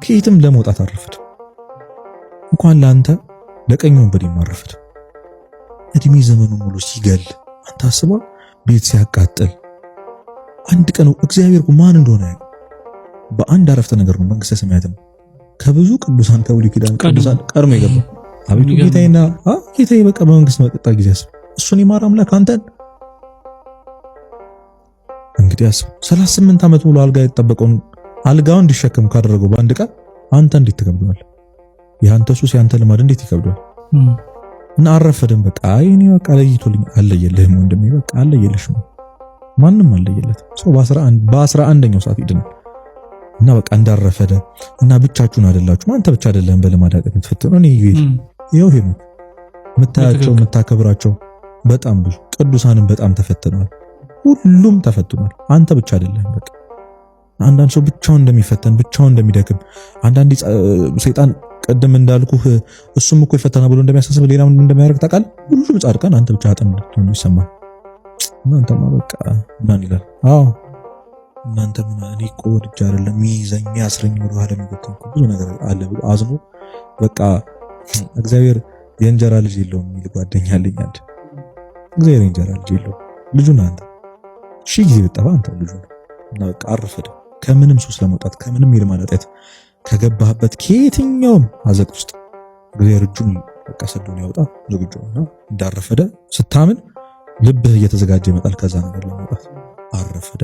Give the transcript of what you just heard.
ከየትም ለመውጣት አረፈደ። እንኳን ለአንተ ለቀኝ ወንበዴ ማረፈደ። እድሜ ዘመኑን ሙሉ ሲገል አንተ አስበው፣ ቤት ሲያቃጥል አንድ ቀን እግዚአብሔር ማን እንደሆነ በአንድ አረፍተ ነገር ነው መንግስተ ሰማያትን ከብዙ ቅዱሳን ከብሉይ ኪዳን ቅዱሳን ቀድሞ የገባ። አቤቱ ጌታዬና ጌታዬ በቃ በመንግስት መቀጣ ጊዜ እሱን የማር አምላክ አንተን እንግዲህ 38 ዓመት ሙሉ አልጋ የተጠበቀውን አልጋውን እንዲሸከም ካደረገው በአንድ ቀን አንተ እንዴት ትከብደዋል? ያንተ ሱስ ያንተ ልማድ እንዴት ይከብደዋል? እና አረፈደም። በቃ እኔ በቃ ለይቶልኝ አለየልህም ወንድሜ፣ በቃ አለየልሽም። ማንም አለየለት። ሰው በ11ኛው ሰዓት ይድናል። እና በቃ እንዳረፈደ እና ብቻችሁን አይደላችሁም፣ አንተ ብቻ አይደለም በልማድ ኃጢአት የምትፈተነው። እኔ ይሄው የምታያቸው የምታከብራቸው በጣም ብዙ ቅዱሳንም በጣም ተፈትነዋል። ሁሉም ተፈትኗል። አንተ ብቻ አይደለም። በቃ አንዳንድ ሰው ብቻውን እንደሚፈተን ብቻውን እንደሚደክም፣ አንዳንድ ሰይጣን ቀደም እንዳልኩህ እሱም እኮ ይፈተና ብሎ እንደሚያሳስብ ሌላ ምን እንደሚያደርግ ታውቃለህ? ሁሉም ጻድቃን አንተ ብቻ አጥም እንድትሆን ይሰማል። እናንተማ በቃ ማን ይላል? አዎ እናንተ ምን እኔ እኮ ወድጄ አይደለም ይዘኝ ያስረኝ ወደ ኋላ የሚጎተን ብዙ ነገር አለ ብሎ አዝኖ በቃ እግዚአብሔር የእንጀራ ልጅ የለውም የሚል ጓደኛ አለኝ። አንድ እግዚአብሔር የእንጀራ ልጅ የለውም ልጁን አንተ ሺህ ጊዜ ብጠፋ አንተ ልጁ ነው። እና በቃ አረፈደ። ከምንም ሱስ ለመውጣት ከምንም የልማድ ኃጢአት ከገባህበት ከየትኛውም አዘቅት ውስጥ እግዚአብሔር እጁን በቃ ሰዶን ያወጣ ዝግጁ ነው። እንዳረፈደ ስታምን ልብህ እየተዘጋጀ ይመጣል ከዛ ነገር ለመውጣት። አረፈደ።